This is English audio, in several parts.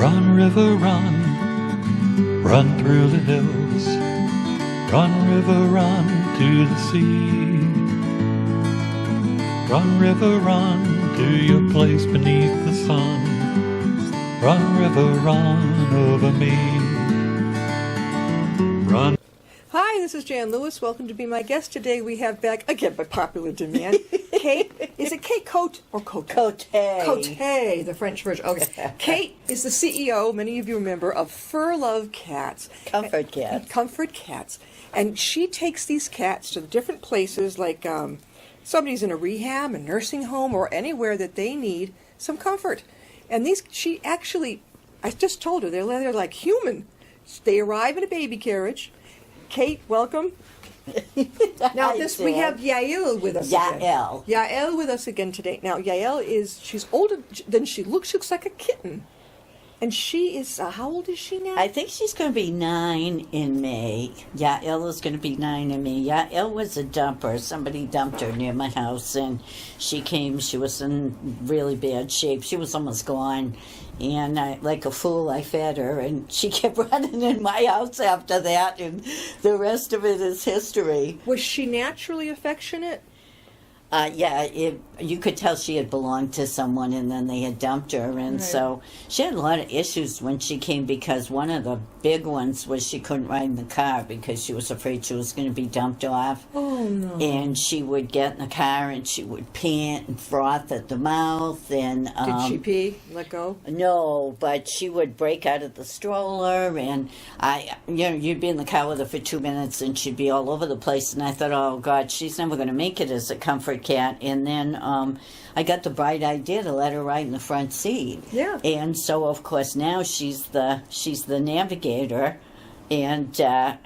Run, river, run, run through the hills. Run, river, run to the sea. Run, river, run to your place beneath the sun. Run, river, run over me. Run. Hi, this is Jan Lewis. Welcome to be my guest. Today we have back, again by popular demand, Kate. Is it Kate Cote or Cote? Cote. Cote, the French version. Okay. Kate is the CEO, many of you remember, of Furlove Cats. Comfort Cats. Comfort Cats. And she takes these cats to the different places, like somebody's in a rehab, a nursing home, or anywhere that they need some comfort. And she actually, I just told her, they're like human. They arrive in a baby carriage. Kate, welcome. Now we have Yael with us again. Yael with us again today. Now Yael she's older than she looks. She looks like a kitten. And she is, how old is she now? I think she's going to be 9 in May. Yael is going to be 9 in May. Yael was a dumper. Somebody dumped her near my house, and she came. She was in really bad shape. She was almost gone. And like a fool, I fed her, and she kept running in my house after that, and the rest of it is history. Was she naturally affectionate? You could tell she had belonged to someone, and then they had dumped her, and right. So she had a lot of issues when she came, because one of the big ones was she couldn't ride in the car because she was afraid she was going to be dumped off. Oh, no. And she would get in the car, and she would pant and froth at the mouth, and... Did she pee? Let go? No, but she would break out of the stroller, and you'd be in the car with her for 2 minutes, and she'd be all over the place, and I thought, oh, God, she's never going to make it as a comfort cat. And then I got the bright idea to let her ride in the front seat. Yeah. And so, of course, now she's the navigator, and so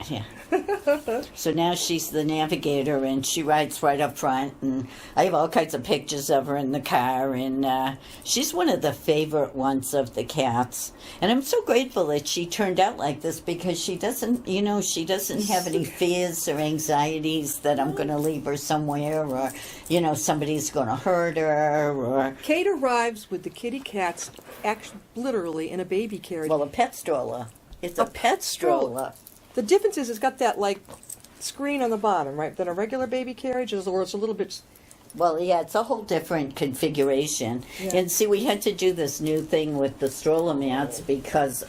now she's the navigator, and she rides right up front, and I have all kinds of pictures of her in the car, and she's one of the favorite ones of the cats. And I'm so grateful that she turned out like this, because she doesn't have any fears or anxieties that I'm going to leave her somewhere, or, somebody's going to hurt her, or... Kate arrives with the kitty cats, actually, literally, in a baby carriage. Well, a pet stroller. It's a pet stroller. The difference is it's got that, screen on the bottom, right? Than a regular baby carriage, or it's a little bit... Well, yeah, it's a whole different configuration. Yeah. And see, we had to do this new thing with the stroller mats because...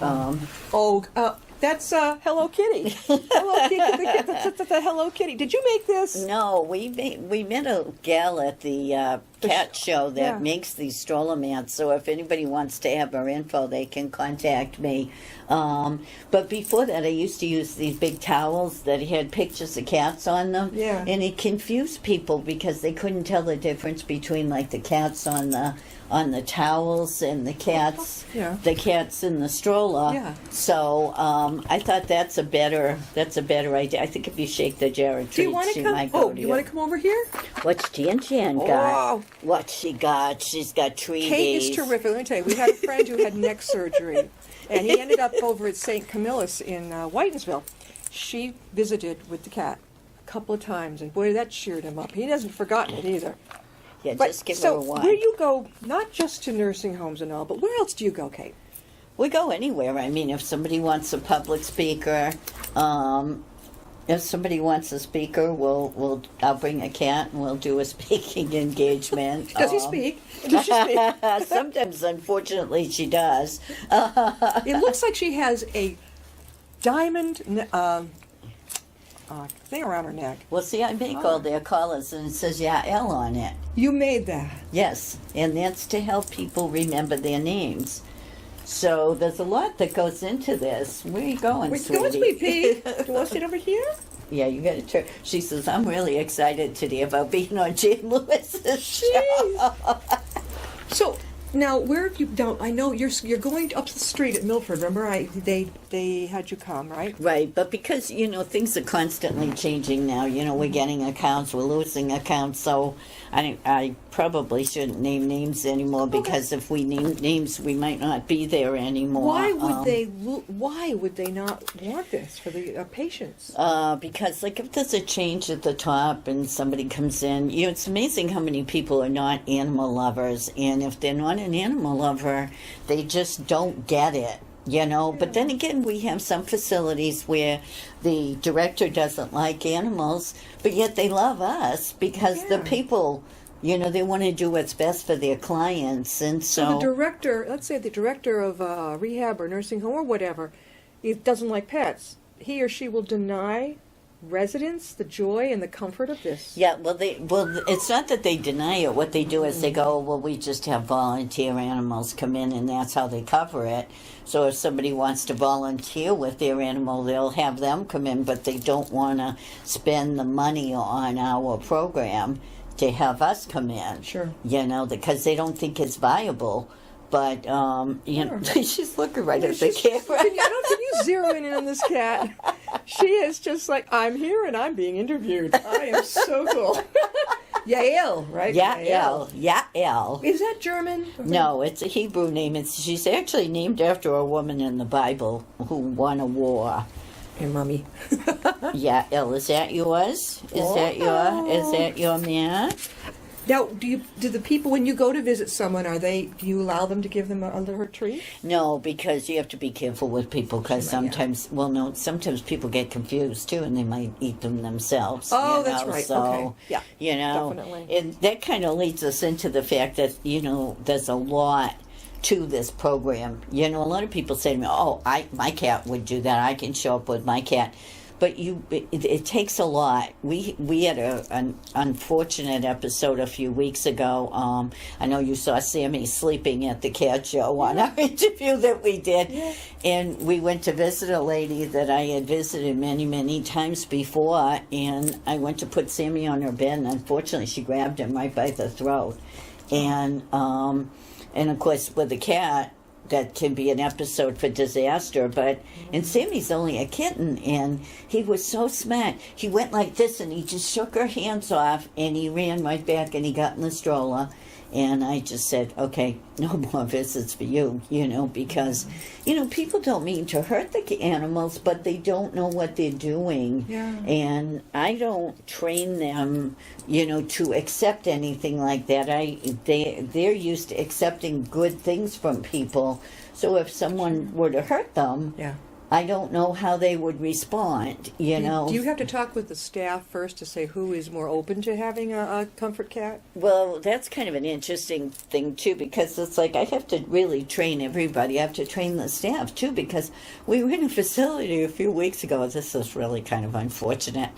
that's Hello Kitty. Hello Kitty. That's the Hello Kitty. Did you make this? No, we met a gal at the cat show that makes these stroller mats. So if anybody wants to have her info, they can contact me. But before that, I used to use these big towels that had pictures of cats on them. Yeah. And it confused people because they couldn't tell the difference between the cats on the towels and the cats in the stroller. Yeah. So I thought that's a better idea. I think if you shake the jar of treats, she might go to you. You want to come over here? What's Jan got? What she got? She's got treaties. Kate is terrific. Let me tell you, we had a friend who had neck surgery, and he ended up over at St. Camillus in Whitensville. She visited with the cat a couple of times, and boy, that cheered him up. He hasn't forgotten it either. Yeah, just give her a wine. Where you go, not just to nursing homes and all, but where else do you go, Kate? We go anywhere. I mean, if somebody wants a public speaker, I'll bring a cat and we'll do a speaking engagement. Does he speak? Does she speak? Sometimes, unfortunately, she does. It looks like she has a diamond thing around her neck. Well, see, I make all their collars, and it says Yael on it. You made that? Yes, and that's to help people remember their names. So there's a lot that goes into this. Where are you going, We're sweetie? going, sweet pea. Do you want to sit over here? Yeah, you got to turn. She says, I'm really excited today about being on Jan Lewis's show. So, now, where have you... Now, I know you're going up the street at Milford. Remember, they had you come, right? Right, but because, things are constantly changing now. We're getting accounts, we're losing accounts, so I probably shouldn't name names anymore, because if we name names, we might not be there anymore. Why would they not want this for the patients? Because, if there's a change at the top and somebody comes in, it's amazing how many people are not animal lovers, and if they're not not an animal lover. They just don't get it. But then again, we have some facilities where the director doesn't like animals, but yet they love us because the people, they want to do what's best for their clients. And So the director, let's say the director of rehab or nursing home or whatever, he doesn't like pets. He or she will deny residents the joy and the comfort of this. Yeah, well, it's not that they deny it. What they do is they go, well, we just have volunteer animals come in, and that's how they cover it. So if somebody wants to volunteer with their animal, they'll have them come in, but they don't want to spend the money on our program to have us come in. Sure. Because they don't think it's viable. But, she's looking right at the camera. Can you zero in on this cat? She is just like, I'm here and I'm being interviewed. I am so cool. Yael, right? Yael. Is that German? No, it's a Hebrew name. She's actually named after a woman in the Bible who won a war. Hey, Mommy. Yael, is that yours? Is that your man? Now, do the people, when you go to visit someone, do you allow them to give them her treat? No, because you have to be careful with people, because sometimes people get confused too, and they might eat them themselves. Oh, that's right. So, okay. Yeah, definitely. And that kind of leads us into the fact that, there's a lot to this program. A lot of people say to me, oh, my cat would do that. I can show up with my cat. But it takes a lot. We had an unfortunate episode a few weeks ago. I know you saw Sammy sleeping at the cat show on our interview that we did. Yeah. And we went to visit a lady that I had visited many, many times before. And I went to put Sammy on her bed, and unfortunately she grabbed him right by the throat. And of course with a cat, that can be an episode for disaster, and Sammy's only a kitten, and he was so smart. He went like this, and he just shook her hands off, and he ran right back, and he got in the stroller, and I just said, okay, no more visits for you, because, people don't mean to hurt the animals, but they don't know what they're doing, and I don't train them, to accept anything like that. They're used to accepting good things from people, so if someone were to hurt them, I don't know how they would respond, Do you have to talk with the staff first to say who is more open to having a comfort cat? Well, that's kind of an interesting thing, too, because it's like I have to really train everybody. I have to train the staff, too, because we were in a facility a few weeks ago. This is really kind of unfortunate.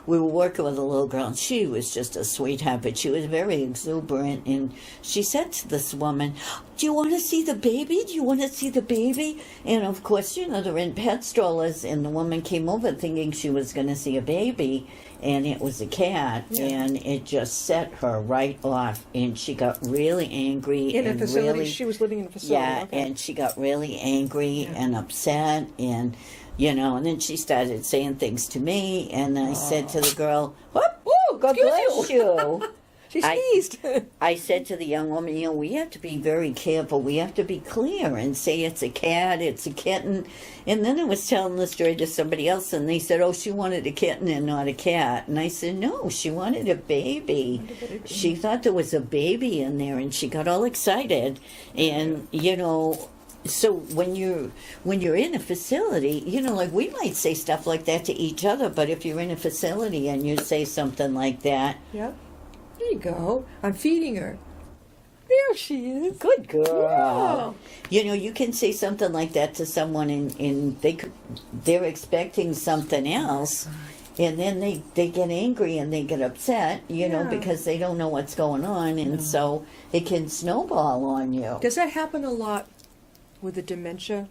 We were working with a little girl, and she was just a sweetheart, but she was very exuberant, and she said to this woman, do you want to see the baby? Do you want to see the baby? And, of course, they're in pet strollers, and the woman came over thinking she was going to see a baby, and it was a cat, and it just set her right off, and she got really angry. In a facility? She was living in a facility? Yeah, and she got really angry and upset, and... and then she started saying things to me, and I said to the girl, "Whoop, woo, God bless you." She sneezed. I said to the young woman, we have to be very careful. We have to be clear and say it's a cat, it's a kitten. And then I was telling the story to somebody else, and they said, oh, she wanted a kitten and not a cat. And I said, no, she wanted a baby. She thought there was a baby in there, and she got all excited. And, so when you're in a facility, like we might say stuff like that to each other, but if you're in a facility and you say something like that, there you go. I'm feeding her. There she is. Good girl. Yeah. You can say something like that to someone, and they're expecting something else, and then they get angry and they get upset, because they don't know what's going on, and so it can snowball on you. Does that happen a lot with the dementia?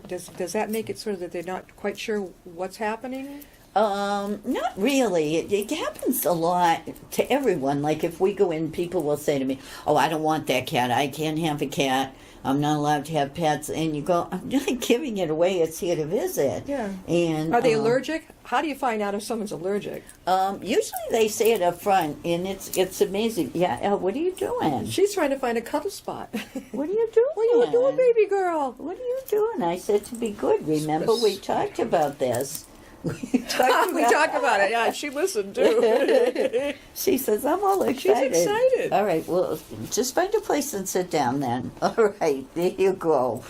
Does that make it sort of that they're not quite sure what's happening? Not really. It happens a lot to everyone. Like if we go in, people will say to me, oh, I don't want that cat. I can't have a cat. I'm not allowed to have pets. And you go, I'm not giving it away. It's here to visit. Yeah. And are they allergic? How do you find out if someone's allergic? Usually they say it up front, and it's amazing. Yeah, what are you doing? She's trying to find a cuddle spot. What are you doing? What are you doing, baby girl? What are you doing? I said to be good. Remember, we talked about this. We talked We talked about it. Yeah, she listened too. She says, I'm all excited. She's excited. All right, well, just find a place and sit down then. All right, there you go.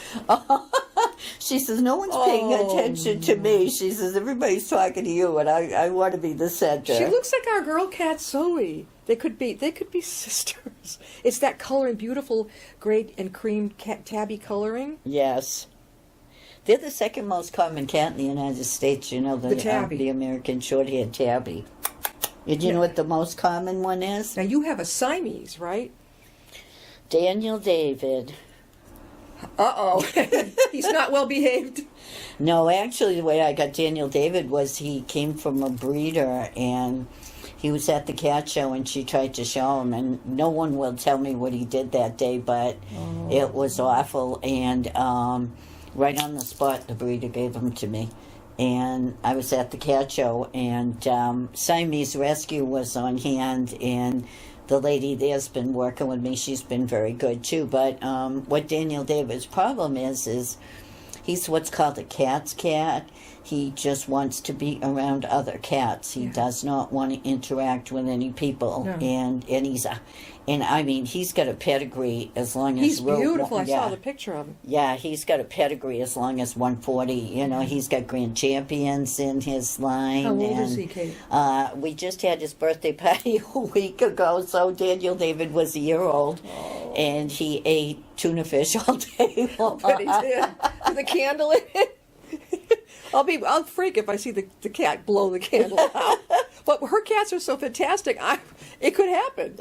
She says, no one's paying attention to me. She says, everybody's talking to you, and I want to be the center. She looks like our girl cat Zoe. They could be sisters. It's that coloring, beautiful gray and cream tabby coloring. Yes. They're the second most common cat in the United States, you know, The tabby. The American short-haired tabby. Did you know what the most common one is? Now you have a Siamese, right? Daniel David. Uh-oh. He's not well behaved. No, actually, the way I got Daniel David was he came from a breeder, and he was at the cat show, and she tried to show him, and no one will tell me what he did that day, but it was awful, and right on the spot, the breeder gave him to me. And I was at the cat show, and Siamese Rescue was on hand, and the lady there's been working with me. She's been very good, too. But what Daniel David's problem is he's what's called a cat's cat. He just wants to be around other cats. He does not want to interact with any people. No. And I mean, he's got a pedigree as long as... He's beautiful. I saw the picture of him. Yeah, he's got a pedigree as long as 140. You know, he's got grand champions in his line. How old is he, Kate? We just had his birthday party a week ago, so Daniel David was a year old, and he ate tuna fish all day long. But he did. With a candle in it. I'll freak if I see the cat blow the candle out. But her cats are so fantastic, it could happen.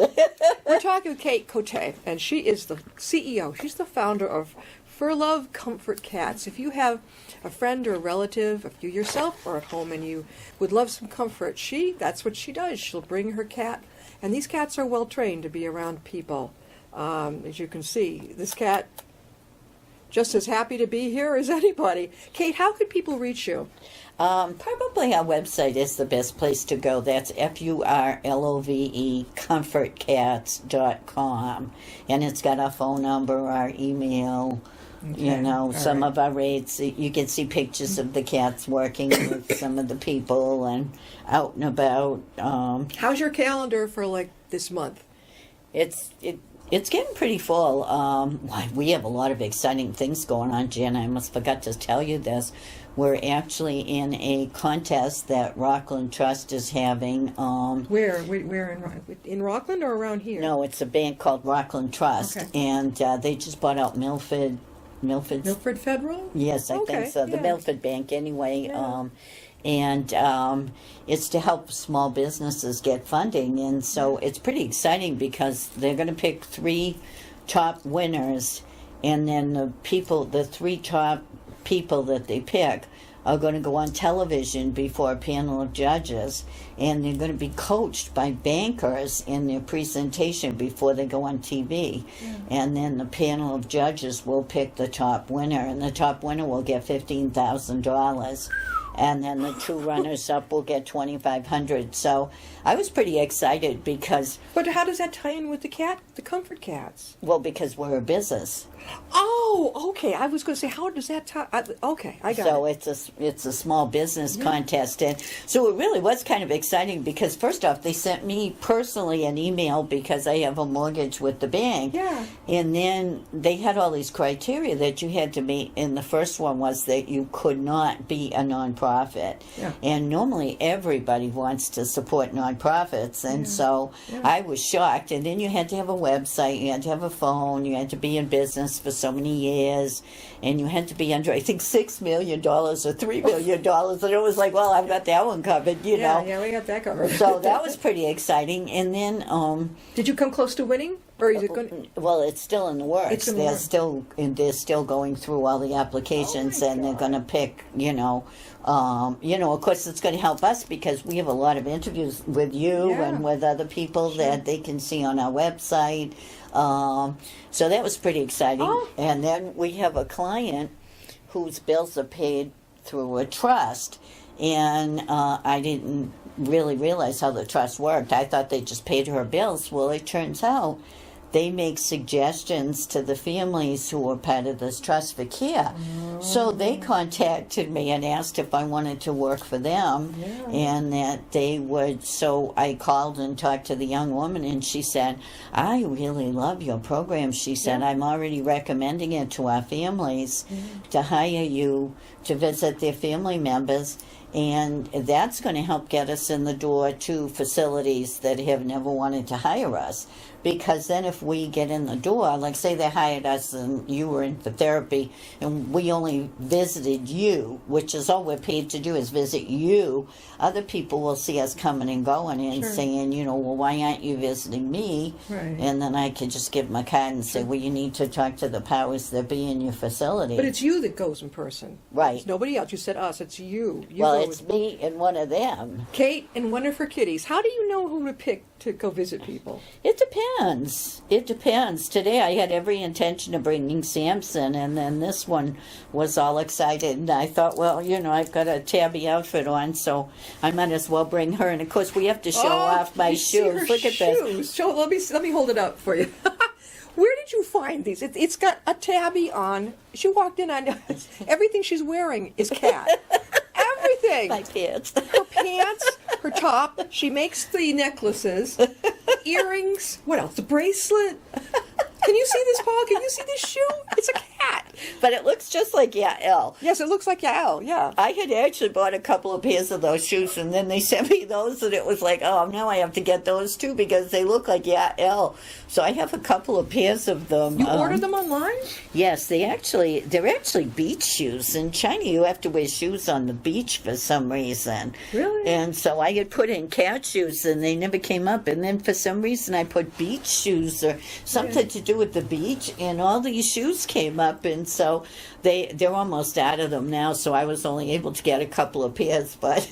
We're talking with Kate Cote, and she is the CEO. She's the founder of Furlove Comfort Cats. If you have a friend or a relative, if you yourself are at home and you would love some comfort, that's what she does. She'll bring her cat, and these cats are well trained to be around people. As you can see, this cat just as happy to be here as anybody. Kate, how could people reach you? Probably our website is the best place to go. That's FURLOVE comfortcats.com. And it's got our phone number, our email, you know, some of our rates. You can see pictures of the cats working with some of the people and out and about. How's your calendar for, like, this month? It's getting pretty full. We have a lot of exciting things going on, Jen. I almost forgot to tell you this. We're actually in a contest that Rockland Trust is having. Where in Rockland or around here? No, it's a bank called Rockland Trust, and they just bought out Milford Federal? Yes, I think so. The Milford Bank, anyway. Yeah. And it's to help small businesses get funding, and so it's pretty exciting because they're going to pick 3 top winners, and then the 3 top people that they pick are going to go on television before a panel of judges, and they're going to be coached by bankers in their presentation before they go on TV. Yeah. And then the panel of judges will pick the top winner, and the top winner will get $15,000. And then the 2 runners-up will get $2,500. So I was pretty excited because... But how does that tie in with the comfort cats? Well, because we're a business. Oh, okay. I was going to say, how does that tie... Okay, I got it. So it's a small business contest. And so it really was kind of exciting because, first off, they sent me personally an email because I have a mortgage with the bank. Yeah. And then they had all these criteria that you had to meet. And the first one was that you could not be a nonprofit. Yeah. And normally everybody wants to support nonprofits. And so I was shocked. And then you had to have a website, you had to have a phone, you had to be in business for so many years, and you had to be under, I think, $6 million or $3 million. And it was like, well, I've got that one covered, you know. Yeah, we got that covered. So that was pretty exciting. And then... Did you come close to winning? Or is it going? Well, it's still in the works. They're still going through all the applications, and they're going to pick. Of course, it's going to help us because we have a lot of interviews with you and with other people that they can see on our website. So that was pretty exciting. Oh. And then we have a client whose bills are paid through a trust, and I didn't really realize how the trust worked. I thought they just paid her bills. Well, it turns out they make suggestions to the families who are part of this trust for care. So they contacted me and asked if I wanted to work for them, and that they would. So I called and talked to the young woman, and she said, I really love your program. She said, I'm already recommending it to our families to hire you to visit their family members. And that's going to help get us in the door to facilities that have never wanted to hire us. Because then if we get in the door, like say they hired us and you were in for therapy and we only visited you, which is all we're paid to do is visit you, other people will see us coming and going and saying, you know, well, why aren't you visiting me? Right. And then I could just give them a card and say, well, you need to talk to the powers that be in your facility. But it's you that goes in person. Right. It's nobody else. You said us. It's you. Well, it's me and one of them. Kate and one of her kitties. How do you know who to pick to go visit people? It depends. It depends. Today I had every intention of bringing Samson, and then this one was all excited, and I thought, well, you know, I've got a tabby outfit on, so I might as well bring her. And of course, we have to show off my you see her shoes. Look at this. shoes. Show, let me hold it up for you. Where did you find these? It's got a tabby on. She walked in on everything she's wearing is cat. Everything. My pants. Her pants, her top. She makes the necklaces, earrings. What else? The bracelet. Can you see this, Paul? Can you see this shoe? It's a cat. But it looks just like Yael. Yes, it looks like Yael, yeah. I had actually bought a couple of pairs of those shoes, and then they sent me those, and it was like, oh, now I have to get those too because they look like Yael. So I have a couple of pairs of them. You ordered them online? Yes, they're actually beach shoes. In China, you have to wear shoes on the beach for some reason. Really? And so I had put in cat shoes, and they never came up. And then for some reason, I put beach shoes or something to do with the beach, and all these shoes came up, and so they're almost out of them now. So I was only able to get a couple of pairs, but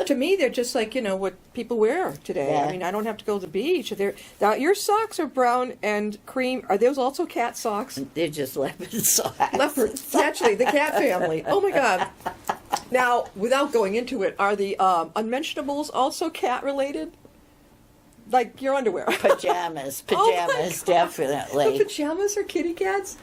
To me, they're just like, you know, what people wear today. Yeah. I mean, I don't have to go to the beach. Now, your socks are brown and cream. Are those also cat socks? they're just leopard socks. Leopards. Naturally, the cat family. Oh, my God. Now, without going into it, are the unmentionables also cat-related? Like your underwear? Pajamas, Oh my God. definitely. The pajamas are kitty cats?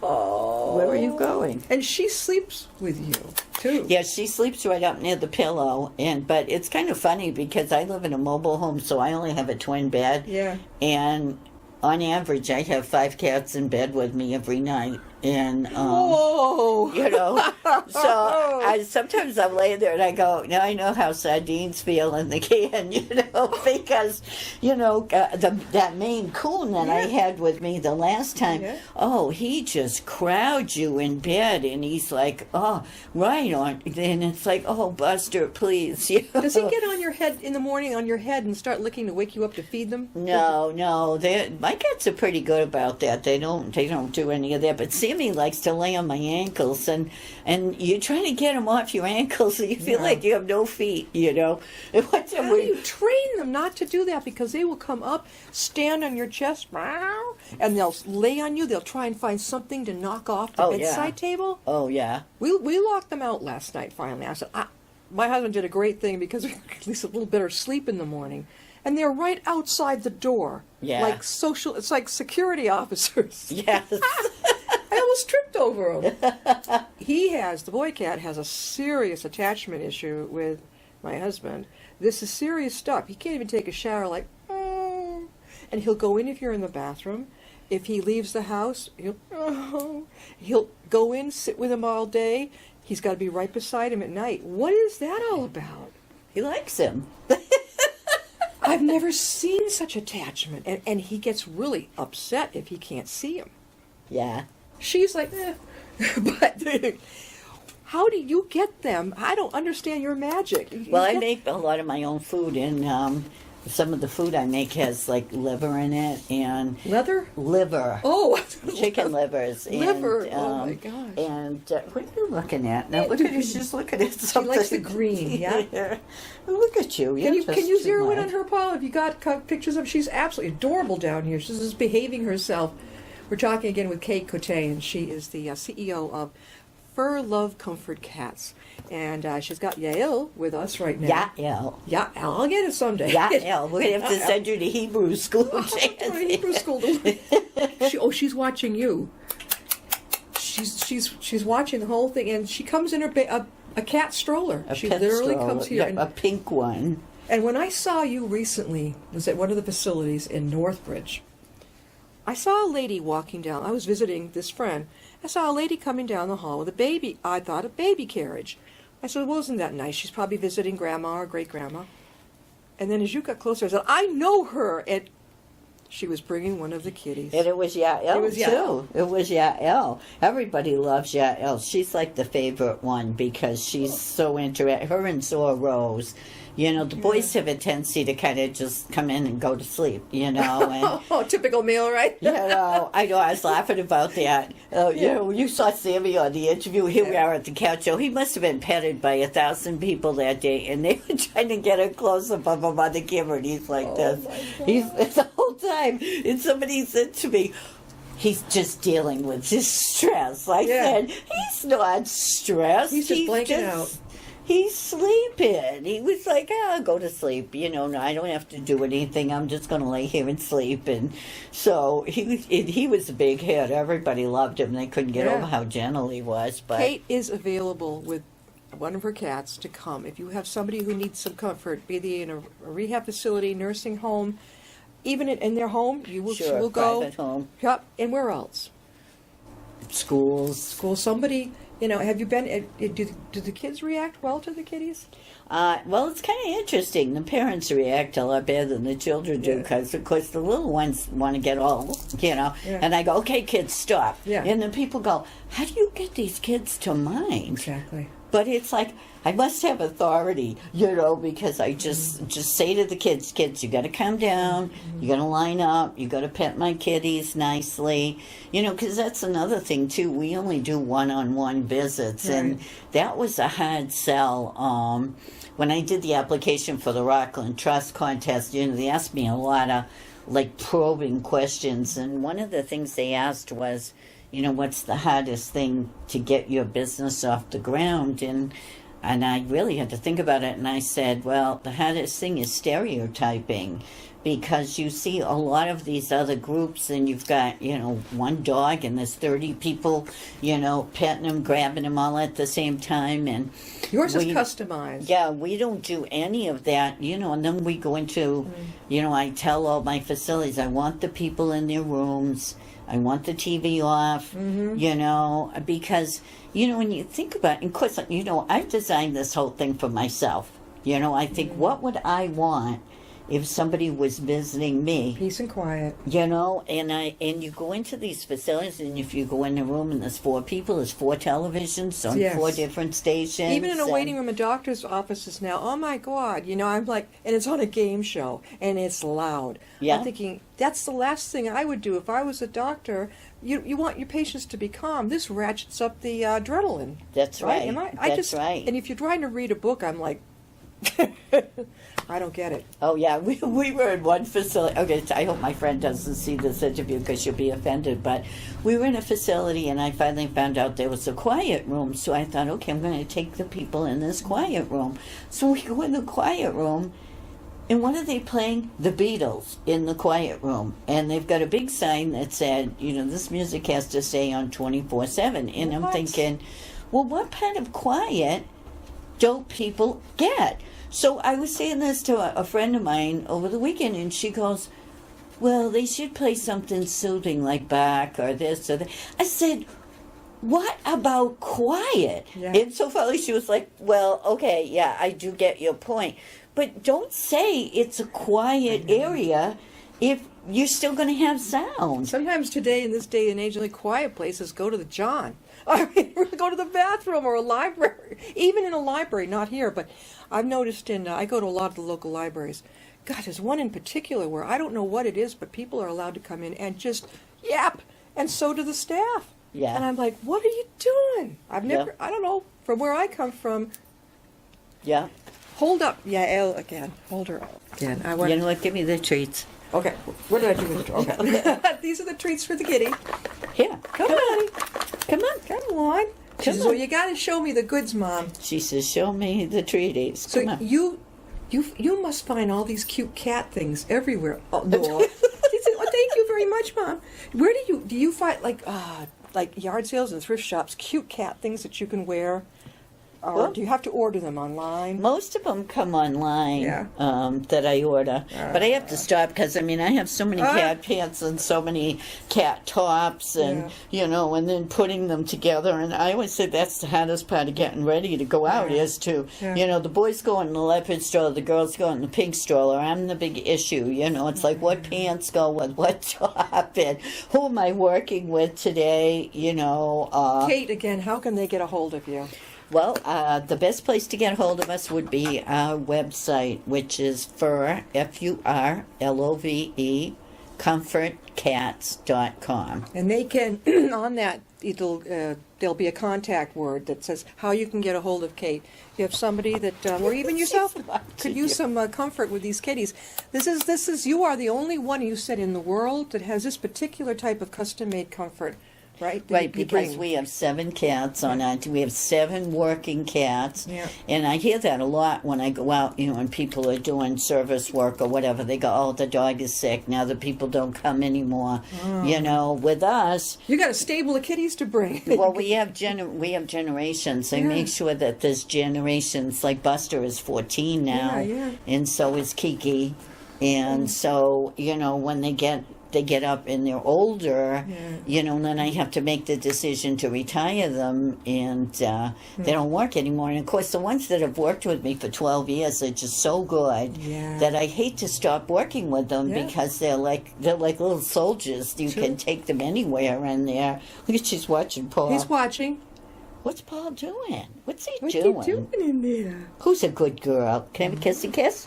Oh. Where are you going? And she sleeps with you, too. Yeah, she sleeps right up near the pillow, but it's kind of funny because I live in a mobile home, so I only have a twin bed. Yeah. And on average, I have 5 cats in bed with me every night. And, Whoa! you know, so sometimes I'm laying there and I go, now I know how sardines feel in the can, you know, because, you know, that Maine Coon that I had with me the last time, he just crowds you in bed and he's like, oh, right on. And it's like, oh, Buster, please. You know? Does he get on your head in the morning, on your head, and start licking to wake you up to feed them? No. My cats are pretty good about that. They don't do any of that. But Sammy likes to lay on my ankles, and you're trying to get him off your ankles, and you feel like you have no feet, you know. How do you train them not to do that? Because they will come up, stand on your chest, and they'll lay on you. They'll try and find something to knock off the bedside table. Oh, yeah. We locked them out last night, finally. I said, my husband did a great thing because we at least a little better sleep in the morning. And they're right outside the door. Yeah. It's like security officers. Yes. I almost tripped over him. The boy cat has a serious attachment issue with my husband. This is serious stuff. He can't even take a shower and he'll go in if you're in the bathroom. If he leaves the house, he'll go in, sit with him all day. He's got to be right beside him at night. What is that all about? He likes him. I've never seen such attachment. And he gets really upset if he can't see him. Yeah. She's like, But how do you get them? I don't understand your magic. Well, I make a lot of my own food, and some of the food I make has like liver in it and leather. Liver. Oh, chicken livers. Liver. And, oh my gosh. And what are you looking at? Now look at you. She's looking at something. She likes the green. Yeah. Look at you. Can you zero in on her, Paul? Have you got pictures of? She's absolutely adorable down here. She's just behaving herself. We're talking again with Kate Cote, and she is the CEO of Furlove Comfort Cats. And she's got Yael with us right now. Yael. Yeah, I'll get it someday. Yael. We're going to have to send you to Hebrew school. Hebrew school. She's watching you. She's watching the whole thing, and she comes in her a cat stroller. She literally comes here. A pink one. And when I saw you recently, was at one of the facilities in Northbridge, I saw a lady walking down. I was visiting this friend. I saw a lady coming down the hall with a baby. I thought a baby carriage. I said, well, isn't that nice? She's probably visiting grandma or great-grandma. And then as you got closer, I said, I know her. And she was bringing one of the kitties. And it was Yael, too. It was Yael. Everybody loves Yael. She's like the favorite one because she's so interactive. Her and Zora Rose. You know, the boys have a tendency to kind of just come in and go to sleep, you know. And, oh, typical male, right? you know, I was laughing about that. You know, you saw Sammy on the interview. Here we are at the couch show. He must have been petted by 1,000 people that day, and they were trying to get a close-up of him on the camera, and he's like this. He's the whole time. And somebody said to me, he's just dealing with his stress. I said, he's not stressed. He's just blanking out. He's sleeping. He was like, I'll go to sleep. You know, no, I don't have to do anything. I'm just going to lay here and sleep. And so he was a big hit. Everybody loved him. They couldn't get over how gentle he was. But Kate is available with one of her cats to come. If you have somebody who needs some comfort, be they in a rehab facility, nursing home, even in their home, she will go. Private home. Yep. And where else? Schools. Somebody... You know, have you been? Do the kids react well to the kitties? Well, it's kind of interesting. The parents react a lot better than the children do because, of course, the little ones want to get all, you know. Yeah. And I go, okay, kids, stop. Yeah. And then people go, how do you get these kids to mind? Exactly. But it's like, I must have authority, you know, because I just say to the kids, you got to calm down, you got to line up, you got to pet my kitties nicely, you know, because that's another thing, too. We only do one-on-one visits, and that was a hard sell. When I did the application for the Rockland Trust contest, you know, they asked me a lot of, like, probing questions, and one of the things they asked was, you know, what's the hardest thing to get your business off the ground? And I really had to think about it, and I said, well, the hardest thing is stereotyping, because you see a lot of these other groups, and you've got, you know, one dog, and there's 30 people, you know, petting him, grabbing him all at the same time, and yours is customized. Yeah, we don't do any of that, you know, and then we go into, you know, I tell all my facilities, I want the people in their rooms, I want the TV off, you know, because, you know, when you think about it, of course, you know, I've designed this whole thing for myself. You know, I think, what would I want if somebody was visiting me? Peace and quiet. You know, and you go into these facilities, and if you go in a room and there's 4 people, there's 4 televisions on 4 different stations. Even in a waiting room in doctor's offices now, oh my God, you know, I'm like, and it's on a game show, and it's loud. Yeah. I'm thinking, that's the last thing I would do if I was a doctor. You want your patients to be calm. This ratchets up the adrenaline. That's right. That's right. And if you're trying to read a book, I'm like, I don't get it. Oh, yeah. We were in one facility. Okay, I hope my friend doesn't see this interview because she'll be offended. But we were in a facility, and I finally found out there was a quiet room. So I thought, okay, I'm going to take the people in this quiet room. So we go in the quiet room, and what are they playing? The Beatles in the quiet room. And they've got a big sign that said, you know, this music has to stay on 24/7. And I'm thinking, well, what kind of quiet don't people get? So I was saying this to a friend of mine over the weekend, and she goes, well, they should play something soothing like Bach or this or that. I said, what about quiet? Yeah. And so finally she was like, well, okay, yeah, I do get your point. But don't say it's a quiet area if you're still going to have sound. Sometimes today, in this day and age, only quiet places go to the John. I mean, go to the bathroom or a library. Even in a library, not here, but I've noticed I go to a lot of the local libraries. God, there's one in particular where I don't know what it is, but people are allowed to come in and just yap, and so do the staff. Yeah. And I'm like, what are you doing? I don't know, from where I come from. Yeah. Hold up, Yael again. Hold her up again. You know what? Give me the treats. Okay. What did I do with the treats? Okay. These are the treats for the kitty. Here. Come on. Come on. She Come says, on. well, you got to show me the goods, Mom. She says, show me the treaties. So Come on. you must find all these cute cat things everywhere. Oh, no. She said, well, thank you very much, Mom. Where do you find, like yard sales and thrift shops, cute cat things that you can wear? Or Well, do you have to order them online? most of them come online Yeah. that I order. But I have to stop because, I mean, I have so many cat pants and so many cat tops and, and then putting them together. And I always say that's the hardest part of getting ready to go out is to, the boys go in the leopard stroller, the girls go in the pink stroller. I'm the big issue, It's like what pants go with what top and who am I working with today, Kate, again, how can they get a hold of you? Well, the best place to get a hold of us would be our website, which is Furlove, comfortcats.com. And they can, on that, there'll be a contact word that says how you can get a hold of Kate. You have somebody that, or even yourself, could use some comfort with these kitties. You are the only one, you said, in the world that has this particular type of custom-made comfort. Right, Right, because we have 7 cats on our we have 7 working cats. Yeah. And I hear that a lot when I go out, when people are doing service work or whatever. They go, oh, the dog is sick. Now the people don't come anymore. With us. You got a stable of kitties to bring. Well, we have generations. I make sure that there's generations. Like Buster is 14 now. And so is Kiki. And so, when they get up and they're older, then I have to make the decision to retire them, and they don't work anymore. And of course, the ones that have worked with me for 12 years are just so good that I hate to stop working with them because they're like little soldiers. You can take them anywhere, and they're look at she's watching Paul. He's watching. What's Paul doing? What's he What's doing? he doing in there? Who's a good girl? Can I have a kissy kiss?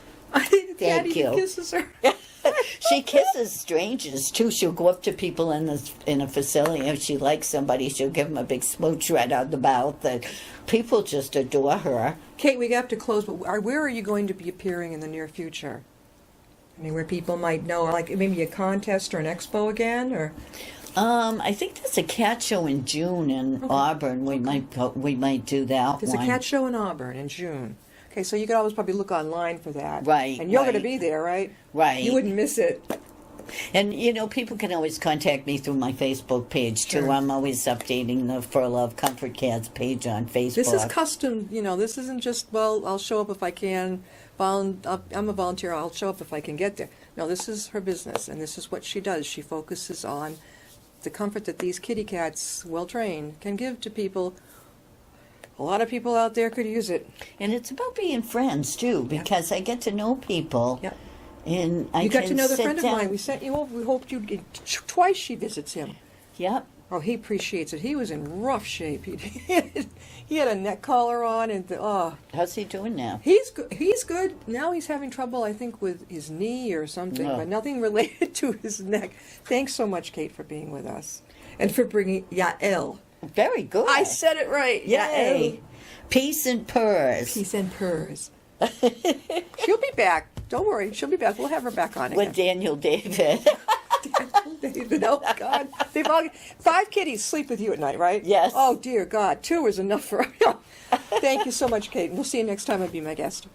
Daddy you. kisses her. She kisses strangers too. She'll go up to people in a facility. If she likes somebody, she'll give them a big smooch right on the mouth. And people just adore her. Kate, we have to close. But where are you going to be appearing in the near future? I mean, where people might know, like maybe a contest or an expo again, or. I think there's a cat show in June in Auburn. We might do that. There's one. a cat show in Auburn in June. Okay, so you could always probably look online for that. Right. And you're going to be there, right? Right. You wouldn't miss it. And, people can always contact me through my Facebook page, too. Sure. I'm always updating the Furlove Comfort Cats page on Facebook. This is custom, this isn't just, well, I'll show up if I can. I'm a volunteer, I'll show up if I can get there. No, this is her business, and this is what she does. She focuses on the comfort that these kitty cats, well-trained, can give to people. A lot of people out there could use it. And it's about being friends, too, because I get to know people. Yep. And I You got to can know the sit friend of down. mine. We sent you over. We hoped you'd twice she visits him. Yep. Oh, he appreciates it. He was in rough shape. He had a neck collar on, and How's he doing now? he's good. He's good. Now he's having trouble, I think, with his knee or something, Oh. but nothing related to his neck. Thanks so much, Kate, for being with us and for bringing Yael. Very good. I said it right. Yay. Peace and purrs. Peace and purrs. She'll be back. Don't worry. She'll be back. We'll have her back on again. With Daniel David. David, oh God! They've all 5 kitties sleep with you at night, right? Yes. Oh dear God, 2 is enough for. Thank you so much, Kate. We'll see you next time. I'll be my guest.